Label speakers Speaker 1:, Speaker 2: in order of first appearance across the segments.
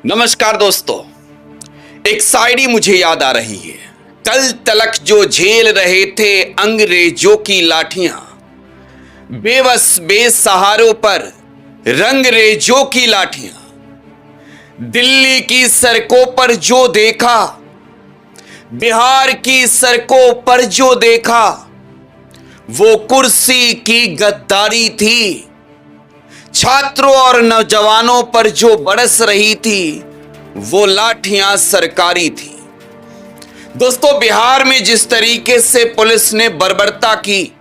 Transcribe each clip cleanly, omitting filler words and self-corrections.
Speaker 1: नमस्कार दोस्तों, एक शायरी मुझे याद आ रही है। कल तलक जो झेल रहे थे अंग्रेजों की लाठियां, बेबस बेसहारों पर रंगरेजों की लाठियां। दिल्ली की सड़कों पर जो देखा, बिहार की सड़कों पर जो देखा, वो कुर्सी की गद्दारी थी। छात्रों और नौजवानों पर जो बरस रही थी, वो लाठियां सरकारी थी। दोस्तों, बिहार में जिस तरीके से पुलिस ने बर्बरता की,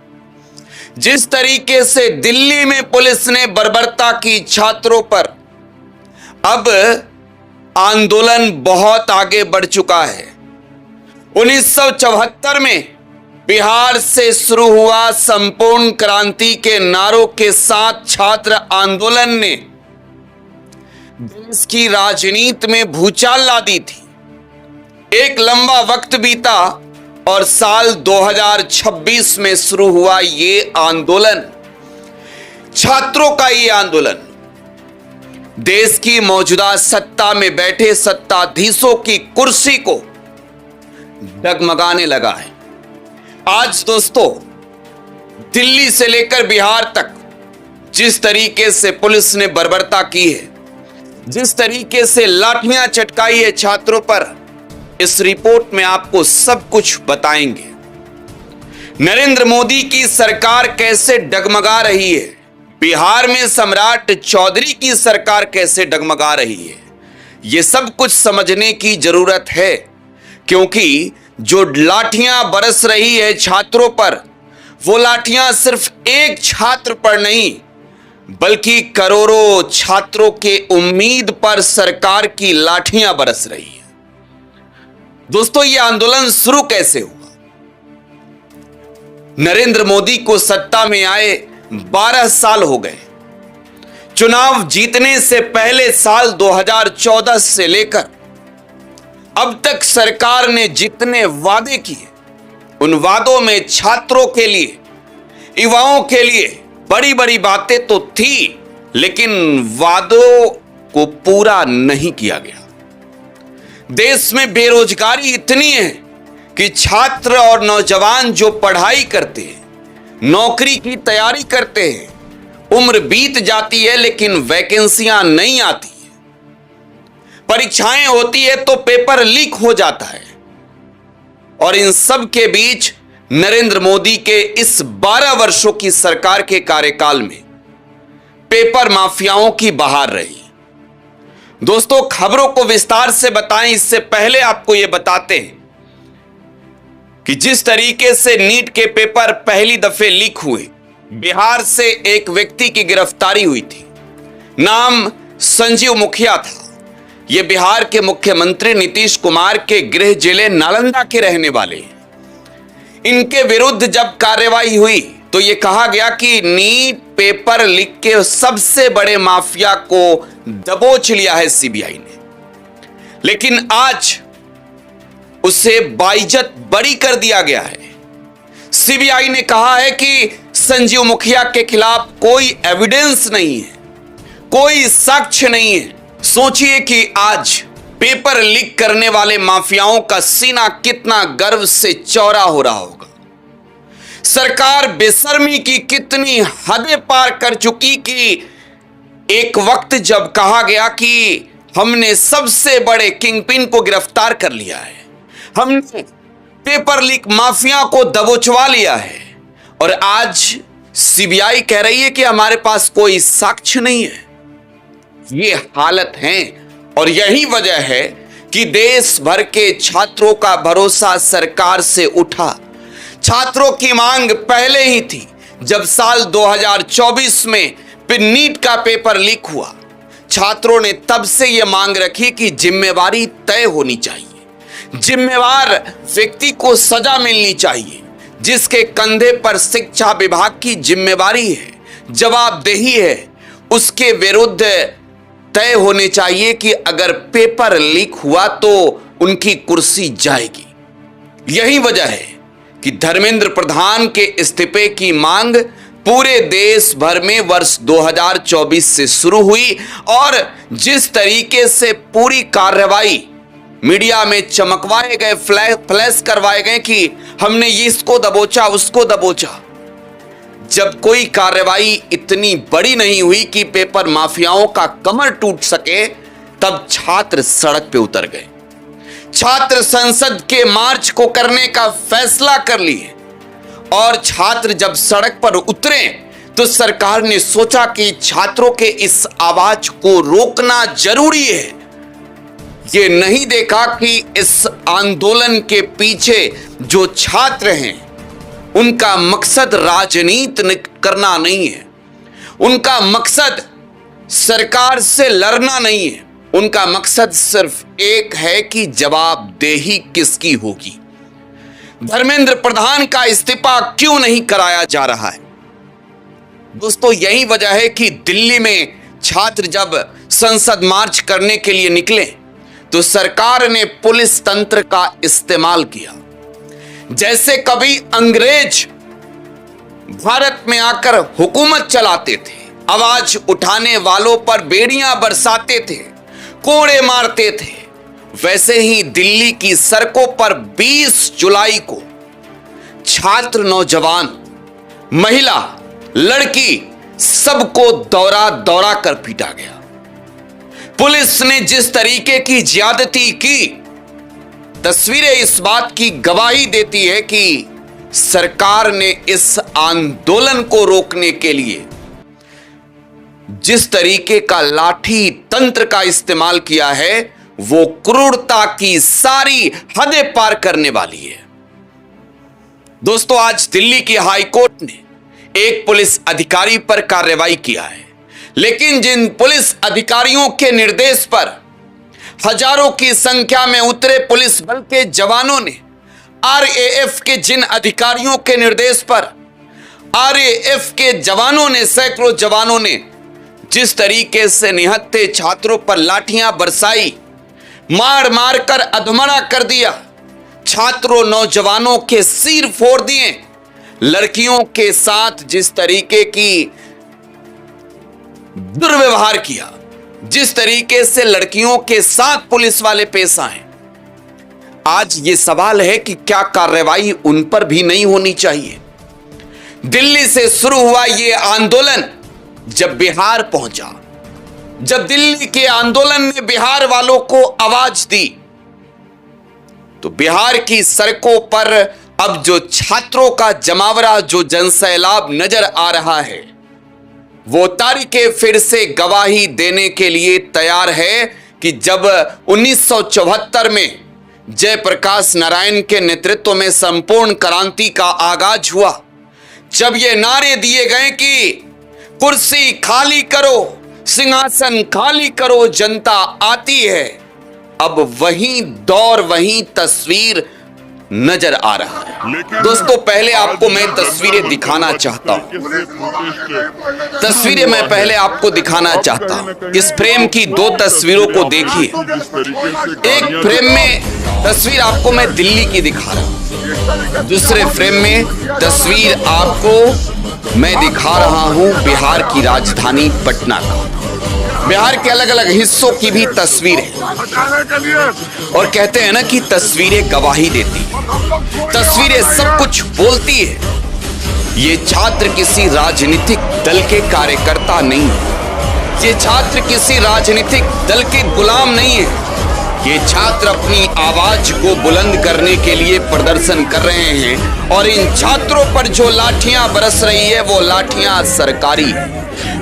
Speaker 1: जिस तरीके से दिल्ली में पुलिस ने बर्बरता की छात्रों पर, अब आंदोलन बहुत आगे बढ़ चुका है। 1974 में बिहार से शुरू हुआ संपूर्ण क्रांति के नारों के साथ छात्र आंदोलन ने देश की राजनीति में भूचाल ला दी थी। एक लंबा वक्त बीता और साल 2026 में शुरू हुआ ये आंदोलन, छात्रों का ये आंदोलन देश की मौजूदा सत्ता में बैठे सत्ताधीशों की कुर्सी को डगमगाने लगा है। आज दोस्तों, दिल्ली से लेकर बिहार तक जिस तरीके से पुलिस ने बर्बरता की है, जिस तरीके से लाठियां चटकाई है छात्रों पर, इस रिपोर्ट में आपको सब कुछ बताएंगे। नरेंद्र मोदी की सरकार कैसे डगमगा रही है, बिहार में सम्राट चौधरी की सरकार कैसे डगमगा रही है, यह सब कुछ समझने की जरूरत है। क्योंकि जो लाठियां बरस रही है छात्रों पर, वो लाठियां सिर्फ एक छात्र पर नहीं, बल्कि करोड़ों छात्रों के उम्मीद पर सरकार की लाठियां बरस रही है। दोस्तों, यह आंदोलन शुरू कैसे हुआ? नरेंद्र मोदी को सत्ता में आए 12 साल हो गए। चुनाव जीतने से पहले साल 2014 से लेकर अब तक सरकार ने जितने वादे किए, उन वादों में छात्रों के लिए, युवाओं के लिए बड़ी बड़ी बातें तो थी, लेकिन वादों को पूरा नहीं किया गया। देश में बेरोजगारी इतनी है कि छात्र और नौजवान जो पढ़ाई करते हैं, नौकरी की तैयारी करते हैं, उम्र बीत जाती है लेकिन वैकेंसियां नहीं आती। परीक्षाएं होती है तो पेपर लीक हो जाता है। और इन सब के बीच नरेंद्र मोदी के इस 12 वर्षों की सरकार के कार्यकाल में पेपर माफियाओं की बहार रही। दोस्तों, खबरों को विस्तार से बताएं इससे पहले आपको यह बताते हैं कि जिस तरीके से नीट के पेपर पहली दफे लीक हुए, बिहार से एक व्यक्ति की गिरफ्तारी हुई थी। नाम संजीव मुखिया था। ये बिहार के मुख्यमंत्री नीतीश कुमार के गृह जिले नालंदा के रहने वाले हैं। इनके विरुद्ध जब कार्रवाई हुई तो यह कहा गया कि नीट पेपर लीक के सबसे बड़े माफिया को दबोच लिया है सीबीआई ने। लेकिन आज उसे बाइज्जत बरी कर दिया गया है। सीबीआई ने कहा है कि संजीव मुखिया के खिलाफ कोई एविडेंस नहीं है, कोई साक्ष्य नहीं है। सोचिए कि आज पेपर लीक करने वाले माफियाओं का सीना कितना गर्व से चौड़ा हो रहा होगा। सरकार बेशर्मी की कितनी हदें पार कर चुकी कि एक वक्त जब कहा गया कि हमने सबसे बड़े किंगपिन को गिरफ्तार कर लिया है, हमने पेपर लीक माफिया को दबोचवा लिया है, और आज सीबीआई कह रही है कि हमारे पास कोई साक्ष्य नहीं है। ये हालत है और यही वजह है कि देश भर के छात्रों का भरोसा सरकार से उठा। छात्रों की मांग पहले ही थी। जब साल 2024 में नीट का पेपर लीक हुआ, छात्रों ने तब से यह मांग रखी कि जिम्मेवारी तय होनी चाहिए, जिम्मेवार व्यक्ति को सजा मिलनी चाहिए, जिसके कंधे पर शिक्षा विभाग की जिम्मेवारी है, जवाबदेही है, उसके विरुद्ध तय होने चाहिए कि अगर पेपर लीक हुआ तो उनकी कुर्सी जाएगी। यही वजह है कि धर्मेंद्र प्रधान के इस्तीफे की मांग पूरे देश भर में वर्ष 2024 से शुरू हुई और जिस तरीके से पूरी कार्रवाई मीडिया में चमकवाए गए, फ्लैश करवाए गए कि हमने ये इसको दबोचा, उसको दबोचा, जब कोई कार्रवाई इतनी बड़ी नहीं हुई कि पेपर माफियाओं का कमर टूट सके, तब छात्र सड़क पे उतर गए। छात्र संसद के मार्च को करने का फैसला कर लिए और छात्र जब सड़क पर उतरे तो सरकार ने सोचा कि छात्रों के इस आवाज को रोकना जरूरी है। ये नहीं देखा कि इस आंदोलन के पीछे जो छात्र हैं उनका मकसद राजनीति करना नहीं है, उनका मकसद सरकार से लड़ना नहीं है, उनका मकसद सिर्फ एक है कि जवाबदेही किसकी होगी। धर्मेंद्र प्रधान का इस्तीफा क्यों नहीं कराया जा रहा है? दोस्तों, यही वजह है कि दिल्ली में छात्र जब संसद मार्च करने के लिए निकले तो सरकार ने पुलिस तंत्र का इस्तेमाल किया। जैसे कभी अंग्रेज भारत में आकर हुकूमत चलाते थे, आवाज उठाने वालों पर बेड़ियां बरसाते थे, कोड़े मारते थे, वैसे ही दिल्ली की सड़कों पर 20 जुलाई को छात्र, नौजवान, महिला, लड़की सबको दौड़ा दौड़ा कर पीटा गया। पुलिस ने जिस तरीके की ज्यादती की, तस्वीरें इस बात की गवाही देती है कि सरकार ने इस आंदोलन को रोकने के लिए जिस तरीके का लाठी तंत्र का इस्तेमाल किया है वो क्रूरता की सारी हदें पार करने वाली है। दोस्तों, आज दिल्ली की हाई कोर्ट ने एक पुलिस अधिकारी पर कार्रवाई किया है, लेकिन जिन पुलिस अधिकारियों के निर्देश पर हजारों की संख्या में उतरे पुलिस बल के जवानों ने, आरएएफ के जिन अधिकारियों के निर्देश पर आरएएफ के जवानों ने, सैकड़ों जवानों ने जिस तरीके से निहत्थे छात्रों पर लाठियां बरसाई, मार मार कर अधमरा कर दिया, छात्रों, नौजवानों के सिर फोड़ दिए, लड़कियों के साथ जिस तरीके की दुर्व्यवहार किया, जिस तरीके से लड़कियों के साथ पुलिस वाले पेश आए, आज ये सवाल है कि क्या कार्रवाई उन पर भी नहीं होनी चाहिए? दिल्ली से शुरू हुआ ये आंदोलन जब बिहार पहुंचा, जब दिल्ली के आंदोलन ने बिहार वालों को आवाज दी, तो बिहार की सड़कों पर अब जो छात्रों का जमावड़ा, जो जनसैलाब नजर आ रहा है, वो तारीखें फिर से गवाही देने के लिए तैयार है कि जब 1974 में जयप्रकाश नारायण के नेतृत्व में संपूर्ण क्रांति का आगाज हुआ, जब ये नारे दिए गए कि कुर्सी खाली करो, सिंहासन खाली करो, जनता आती है, अब वही दौर, वही तस्वीर नजर आ रहा है। दोस्तों, पहले आपको मैं तस्वीरें दिखाना चाहता हूं, तस्वीरें मैं पहले आपको दिखाना चाहता हूं। इस फ्रेम की दो तस्वीरों को देखिए। एक फ्रेम में तस्वीर आपको मैं दिल्ली की दिखा रहा हूं, दूसरे फ्रेम में तस्वीर आपको मैं दिखा रहा हूं बिहार की राजधानी पटना का। बिहार के अलग अलग हिस्सों की भी तस्वीर है और कहते हैं ना कि तस्वीरें गवाही देती है, तस्वीरें सब कुछ बोलती है। ये छात्र किसी राजनीतिक दल के कार्यकर्ता नहीं है, ये छात्र किसी राजनीतिक दल के गुलाम नहीं है, ये छात्र अपनी आवाज को बुलंद करने के लिए प्रदर्शन कर रहे हैं और इन छात्रों पर जो लाठियां बरस रही है वो लाठियां सरकारी,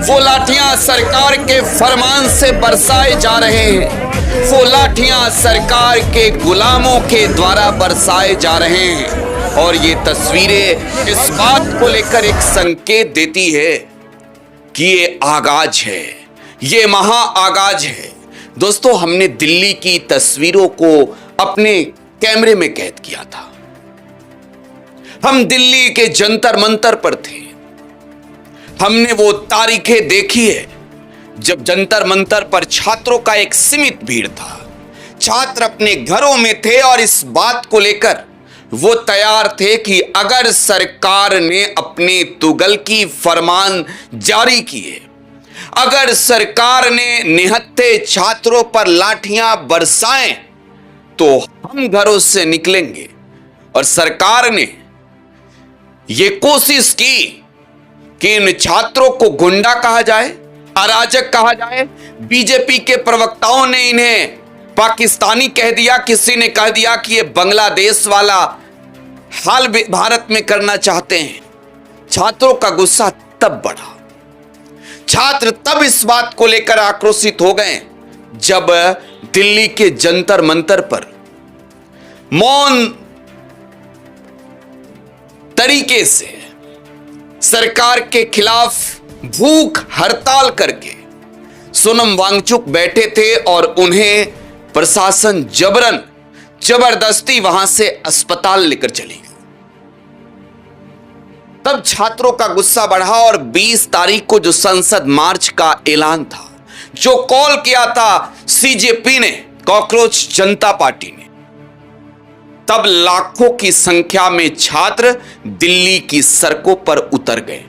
Speaker 1: वो लाठियां सरकार के फरमान से बरसाए जा रहे हैं, वो लाठियां सरकार के गुलामों के द्वारा बरसाए जा रहे हैं। और ये तस्वीरें इस बात को लेकर एक संकेत देती है कि ये आगाज है, ये महा आगाज है। दोस्तों, हमने दिल्ली की तस्वीरों को अपने कैमरे में कैद किया था। हम दिल्ली के जंतर मंतर पर थे, हमने वो तारीखें देखी है जब जंतर मंतर पर छात्रों का एक सीमित भीड़ था, छात्र अपने घरों में थे और इस बात को लेकर वो तैयार थे कि अगर सरकार ने अपने तुगलकी फरमान जारी किए, अगर सरकार ने निहत्थे छात्रों पर लाठियां बरसाएं, तो हम घरों से निकलेंगे। और सरकार ने यह कोशिश की कि इन छात्रों को गुंडा कहा जाए, अराजक कहा जाए। बीजेपी के प्रवक्ताओं ने इन्हें पाकिस्तानी कह दिया, किसी ने कह दिया कि ये बांग्लादेश वाला हाल भारत में करना चाहते हैं। छात्रों का गुस्सा तब बढ़ा, छात्र तब इस बात को लेकर आक्रोशित हो गए जब दिल्ली के जंतर मंतर पर मौन तरीके से सरकार के खिलाफ भूख हड़ताल करके सोनम वांगचुक बैठे थे और उन्हें प्रशासन जबरदस्ती वहां से अस्पताल लेकर चली गई। तब छात्रों का गुस्सा बढ़ा और 20 तारीख को जो संसद मार्च का ऐलान था, जो कॉल किया था सीजेपी ने, कॉकरोच जनता पार्टी ने, तब लाखों की संख्या में छात्र दिल्ली की सड़कों पर उतर गए।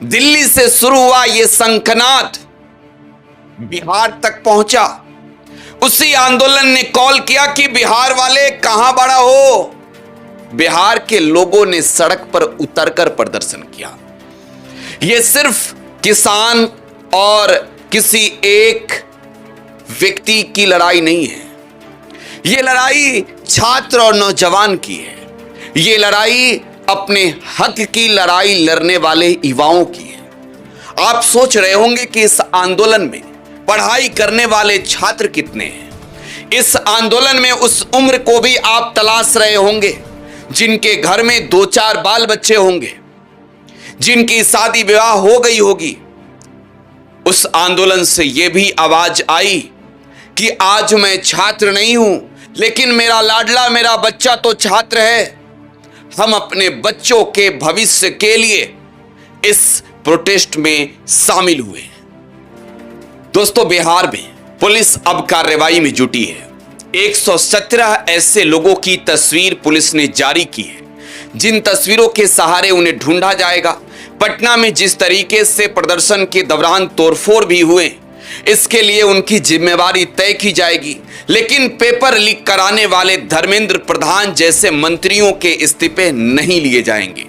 Speaker 1: दिल्ली से शुरू हुआ यह शंखनाद बिहार तक पहुंचा। उसी आंदोलन ने कॉल किया कि बिहार वाले कहां बड़ा हो। बिहार के लोगों ने सड़क पर उतरकर प्रदर्शन किया। यह सिर्फ किसान और किसी एक व्यक्ति की लड़ाई नहीं है, यह लड़ाई छात्र और नौजवान की है। यह लड़ाई अपने हक की लड़ाई लड़ने वाले युवाओं की है। आप सोच रहे होंगे कि इस आंदोलन में पढ़ाई करने वाले छात्र कितने हैं। इस आंदोलन में उस उम्र को भी आप तलाश रहे होंगे जिनके घर में 2-4 बाल बच्चे होंगे, जिनकी शादी विवाह हो गई होगी। उस आंदोलन से यह भी आवाज आई कि आज मैं छात्र नहीं हूं, लेकिन मेरा लाडला, मेरा बच्चा तो छात्र है। हम अपने बच्चों के भविष्य के लिए इस प्रोटेस्ट में शामिल हुए। दोस्तों, बिहार में पुलिस अब कार्रवाई में जुटी है। 117 ऐसे लोगों की तस्वीर पुलिस ने जारी की है, जिन तस्वीरों के सहारे उन्हें ढूंढा जाएगा। पटना में जिस तरीके से प्रदर्शन के दौरान तोड़फोड़ भी हुए, इसके लिए उनकी जिम्मेवारी तय की जाएगी। लेकिन पेपर लीक कराने वाले धर्मेंद्र प्रधान जैसे मंत्रियों के इस्तीफे नहीं लिए जाएंगे।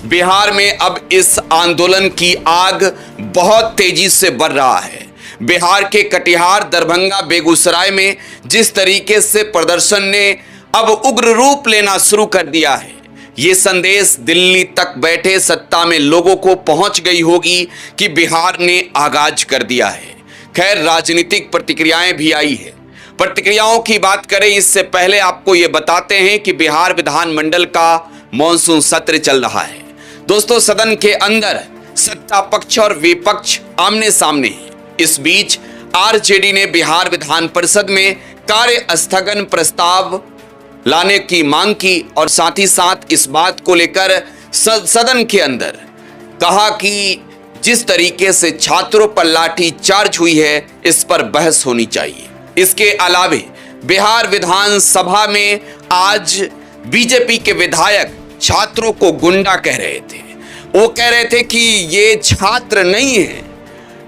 Speaker 1: बिहार में अब इस आंदोलन की आग बहुत तेजी से बढ़ रहा है। बिहार के कटिहार, दरभंगा, बेगूसराय में जिस तरीके से प्रदर्शन ने अब उग्र रूप लेना शुरू कर दिया है, ये संदेश दिल्ली तक बैठे सत्ता में लोगों को पहुंच गई होगी कि बिहार ने आगाज कर दिया है। खैर, राजनीतिक प्रतिक्रियाएं भी आई है। प्रतिक्रियाओं की बात करें इससे पहले आपको यह बताते हैं कि बिहार विधानमंडल का मॉनसून सत्र चल रहा है। दोस्तों, सदन के अंदर सत्ता पक्ष और विपक्ष आमने सामने है। इस बीच आरजेडी ने बिहार विधान परिषद में कार्य स्थगन प्रस्ताव लाने की मांग की और साथ ही साथ इस बात को लेकर सदन के अंदर कहा कि जिस तरीके से छात्रों पर लाठी चार्ज हुई है, इस पर बहस होनी चाहिए। इसके अलावे बिहार विधानसभा में आज बीजेपी के विधायक छात्रों को गुंडा कह रहे थे। वो कह रहे थे कि ये छात्र नहीं है।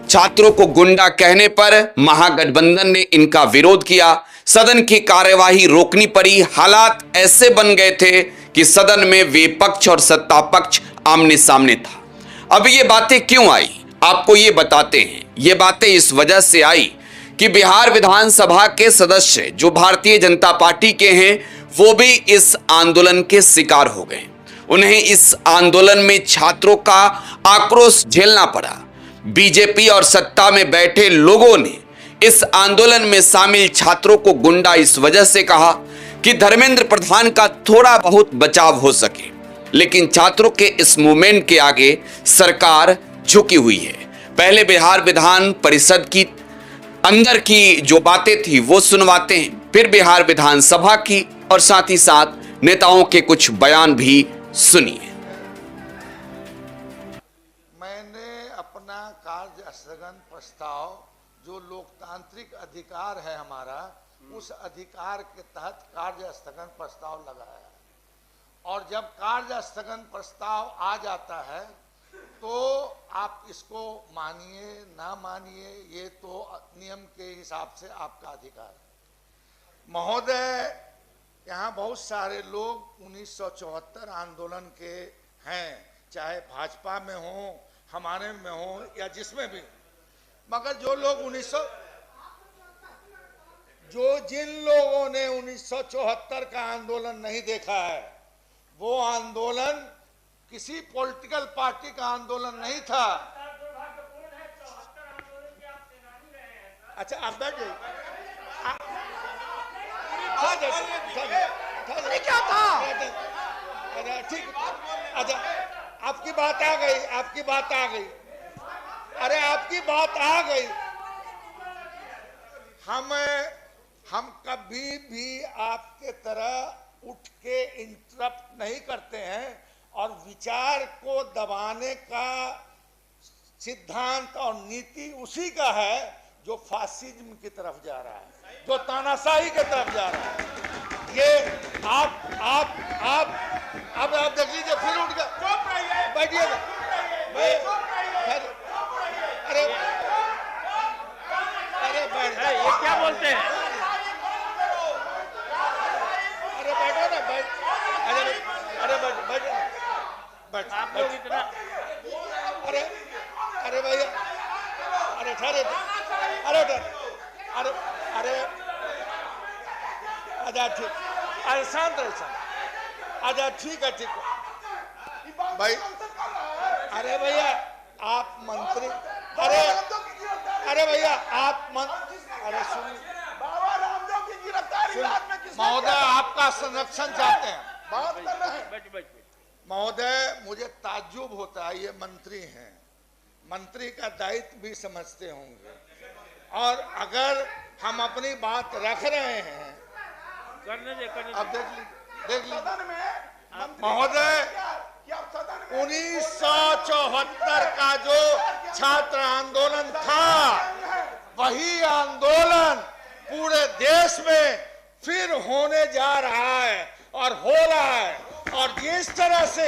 Speaker 1: छात्रों को गुंडा कहने पर महागठबंधन ने इनका विरोध किया। सदन की कार्यवाही रोकनी पड़ी। हालात ऐसे बन गए थे कि सदन में विपक्ष और सत्ता पक्ष आमने सामने था। अब ये बातें क्यों आई, आपको ये बताते हैं। ये बातें इस वजह से आई कि बिहार विधानसभा के सदस्य जो भारतीय जनता पार्टी के हैं, वो भी इस आंदोलन के शिकार हो गए। उन्हें इस आंदोलन में छात्रों का आक्रोश झेलना पड़ा। बीजेपी और सत्ता में बैठे लोगों ने इस आंदोलन में शामिल छात्रों को गुंडा इस वजह से कहा कि धर्मेंद्र प्रधान का थोड़ा बहुत बचाव हो सके। लेकिन छात्रों के इस मूवमेंट के आगे सरकार झुकी हुई है। पहले बिहार विधान परिषद की अंदर की जो बातें थी वो सुनवाते हैं, फिर बिहार विधानसभा की और साथ ही साथ नेताओं के कुछ बयान भी सुनिए।
Speaker 2: मैंने अपना कार्य स्थगन प्रस्ताव, जो लोकतांत्रिक अधिकार है हमारा, उस अधिकार के तहत कार्य स्थगन प्रस्ताव लगाया। और जब कार्य स्थगन प्रस्ताव आ जाता है तो आप इसको मानिए ना मानिए, ये तो नियम के हिसाब से आपका अधिकार है। महोदय, यहाँ बहुत सारे लोग 1974 आंदोलन के हैं, चाहे भाजपा में हो, हमारे में हो या जिसमें भी, मगर जिन लोगों ने 1974 का आंदोलन नहीं देखा है, वो आंदोलन किसी पॉलिटिकल पार्टी का आंदोलन नहीं था। अच्छा, आप बैठ जाइए। क्या था? ठीक, अच्छा, आपकी बात आ गई, आपकी बात आ गई। अरे आपकी बात आ गई। हम कभी भी आपके तरह उठ के इंटरप्ट नहीं करते हैं, और विचार को दबाने का सिद्धांत और नीति उसी का है जो फासिज्म की तरफ जा रहा है, जो तानाशाही की तरफ जा रहा है। ये अब आप देख लीजिए, फिर उठ गए। बैठिएगा। अरे बैठ,
Speaker 3: ये क्या बोलते हैं?
Speaker 2: अरे बैठो ना, बैठ। अरे बैठ।
Speaker 3: आप लोग इतना,
Speaker 2: अरे भैया, अरे ठहरे, अरे आजा, ठीक, अरे शांत रहे, आजा, ठीक है भाई। अरे भैया आप मंत्री, अरे भैया आप अरे सुनिए महोदय, आपका संरक्षण चाहते हैं, बात कर रहे हैं। महोदय, मुझे ताज्जुब होता है, ये मंत्री हैं, मंत्री का दायित्व भी समझते होंगे, और अगर हम अपनी बात रख रहे हैं, अब देख लीजिए महोदय, 1974 का जो छात्र आंदोलन था, वही आंदोलन पूरे देश में फिर होने जा रहा है और हो रहा है। और जिस तरह से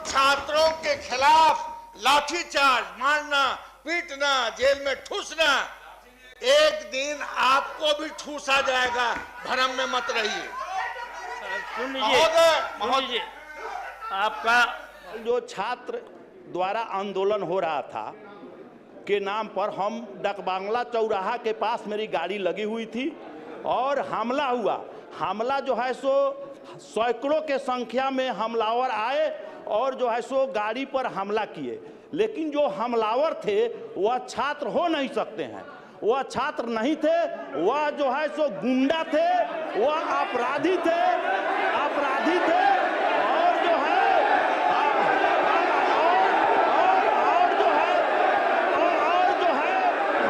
Speaker 2: छात्रों के खिलाफ लाठीचार्ज, मारना, पीटना, जेल में ठूसना, एक दिन आपको भी ठूसा जाएगा, भ्रम में मत रहिए।
Speaker 3: सुन लीजिए, आपका
Speaker 4: जो छात्र द्वारा आंदोलन हो रहा था के नाम पर, हम डकबांगला चौराहा के पास मेरी गाड़ी लगी हुई थी और हमला हुआ। हमला जो है सो सैकड़ों के संख्या में हमलावर आए और जो है सो गाड़ी पर हमला किए, लेकिन जो हमलावर थे वह छात्र हो नहीं सकते हैं, वह छात्र नहीं थे, वह जो है सो गुंडा थे, वह अपराधी थे, और जो है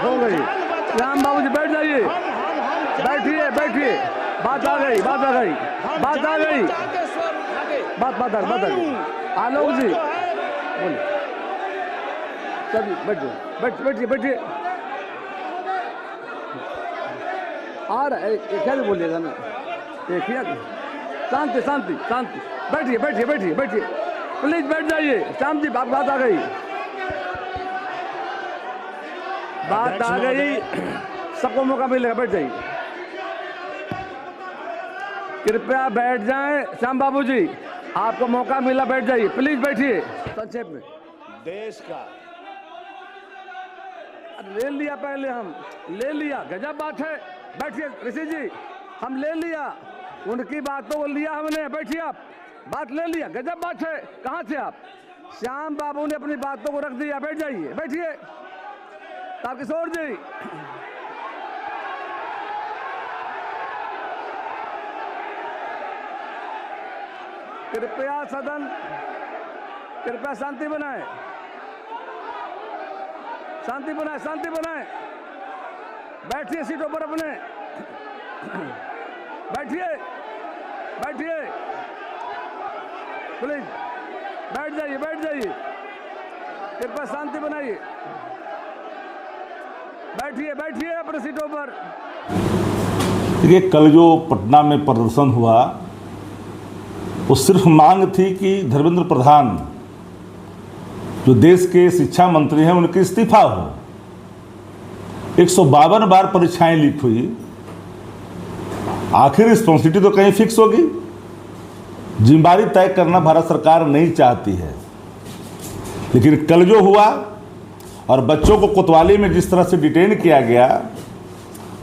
Speaker 5: हो गई। राम बाबू जी बैठ जाइए, बैठिए, बात आ गई, आलोक जी बोलिए, चलिए बैठिए। आ रहा है, क्या बोलिएगा ना, देखिए, शांति, बैठिए, प्लीज बैठ जाइए। श्याम जी, बात आ गई, सबको मौका मिलेगा, बैठ जाइए, कृपया बैठ जाएं। श्याम बाबू जी, आपको मौका मिला, बैठ जाइए, प्लीज बैठिए। संक्षेप में
Speaker 4: देश का
Speaker 5: ले लिया, पहले हम ले लिया, गजब बात है, बैठिए ऋषि जी, हम ले लिया, उनकी बातों को लिया हमने, बैठिए आप, बात ले लिया, गजब बात है। कहाँ थे आप? श्याम बाबू ने अपनी बातों को रख दिया, बैठ जाइए, बैठिए। तारकिशोर जी, कृपया सदन, कृपया शांति बनाए, बैठिए सीटों पर अपने, बैठिए, प्लीज बैठ जाइए, कृपया शांति बनाइए, बैठिए अपने सीटों पर।
Speaker 6: देखिए, कल जो पटना में प्रदर्शन हुआ वो सिर्फ मांग थी कि धर्मेंद्र प्रधान जो देश के शिक्षा मंत्री हैं उनके इस्तीफा हो। 152 बार परीक्षाएं लीक हुई, आखिर रिस्पॉन्सिबिलिटी तो कहीं फिक्स होगी। जिम्मेदारी तय करना भारत सरकार नहीं चाहती है। लेकिन कल जो हुआ और बच्चों को कोतवाली में जिस तरह से डिटेन किया गया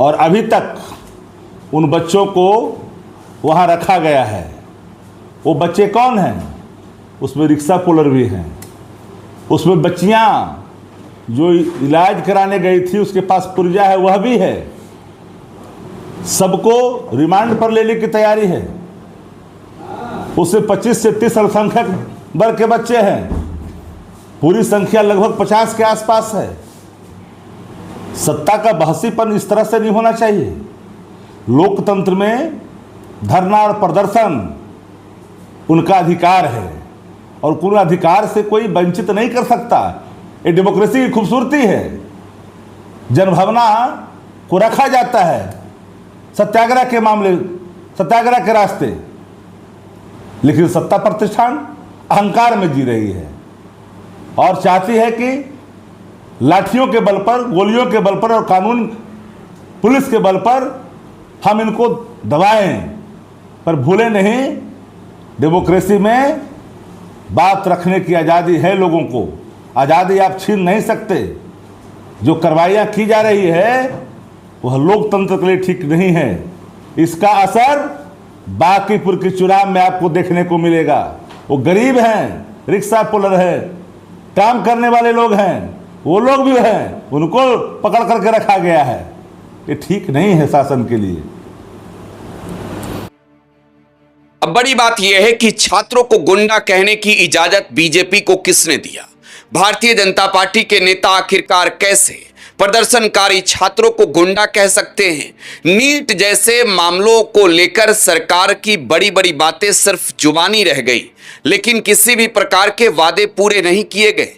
Speaker 6: और अभी तक उन बच्चों को वहां रखा गया है, वो बच्चे कौन हैं? उसमें रिक्शा पुलर भी हैं, उसमें बच्चियां जो इलाज कराने गई थी उसके पास पुर्जा है वह भी है। सबको रिमांड पर लेने की तैयारी है। उससे 25 से 30 अल्पसंख्यक वर्ग के बच्चे हैं, पूरी संख्या लगभग 50 के आसपास है। सत्ता का बहसीपन इस तरह से नहीं होना चाहिए। लोकतंत्र में धरना और प्रदर्शन उनका अधिकार है और कोई अधिकार से कोई वंचित नहीं कर सकता। ये डेमोक्रेसी की खूबसूरती है। जनभावना को रखा जाता है सत्याग्रह के मामले, सत्याग्रह के रास्ते, लेकिन सत्ता प्रतिष्ठान अहंकार में जी रही है और चाहती है कि लाठियों के बल पर, गोलियों के बल पर और कानून पुलिस के बल पर हम इनको दबाएं। पर भूले नहीं, डेमोक्रेसी में बात रखने की आज़ादी है। लोगों को आज़ादी आप छीन नहीं सकते। जो कार्रवाइयाँ की जा रही है वह लोकतंत्र के लिए ठीक नहीं है। इसका असर बांकीपुर की चुनाव में आपको देखने को मिलेगा। वो गरीब हैं, रिक्शा पुलर है, काम करने वाले लोग हैं, वो लोग भी हैं, उनको पकड़ करके रखा गया है। ये ठीक नहीं है शासन के लिए।
Speaker 1: अब बड़ी बात यह है कि छात्रों को गुंडा कहने की इजाजत बीजेपी को किसने दिया? भारतीय जनता पार्टी के नेता आखिरकार कैसे प्रदर्शनकारी छात्रों को गुंडा कह सकते हैं? नीट जैसे मामलों को लेकर सरकार की बड़ी बड़ी बातें सिर्फ जुबानी रह गई, लेकिन किसी भी प्रकार के वादे पूरे नहीं किए गए।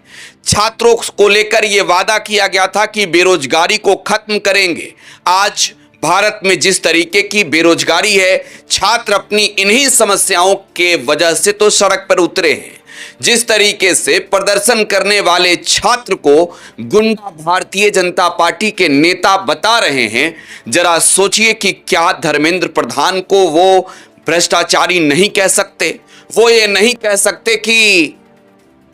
Speaker 1: छात्रों को लेकर यह वादा किया गया था कि बेरोजगारी को खत्म करेंगे। आज भारत में जिस तरीके की बेरोजगारी है, छात्र अपनी इन्हीं समस्याओं के वजह से तो सड़क पर उतरे हैं। जिस तरीके से प्रदर्शन करने वाले छात्र को गुंडा भारतीय जनता पार्टी के नेता बता रहे हैं, जरा सोचिए कि क्या धर्मेंद्र प्रधान को वो भ्रष्टाचारी नहीं कह सकते? वो ये नहीं कह सकते कि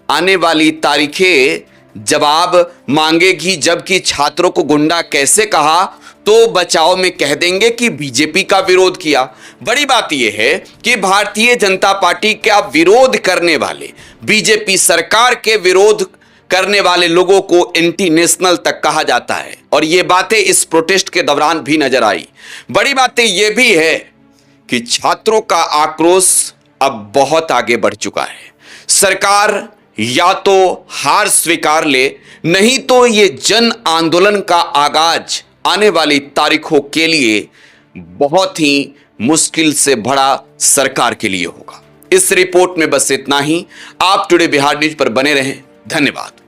Speaker 1: आने वाली तारीखें जवाब मांगेगी, जबकि छात्रों को गुंडा कैसे कहा तो बचाव में कह देंगे कि बीजेपी का विरोध किया। बड़ी बात यह है कि भारतीय जनता पार्टी का विरोध करने वाले, बीजेपी सरकार के विरोध करने वाले लोगों को एंटी नेशनल तक कहा जाता है और ये बातें इस प्रोटेस्ट के दौरान भी नजर आई। बड़ी बातें यह भी है कि छात्रों का आक्रोश अब बहुत आगे बढ़ चुका है। सरकार या तो हार स्वीकार ले, नहीं तो ये जन आंदोलन का आगाज आने वाली तारीखों के लिए बहुत ही मुश्किल से बड़ा सरकार के लिए होगा। इस रिपोर्ट में बस इतना ही। आप टुडे बिहार न्यूज पर बने रहें। धन्यवाद।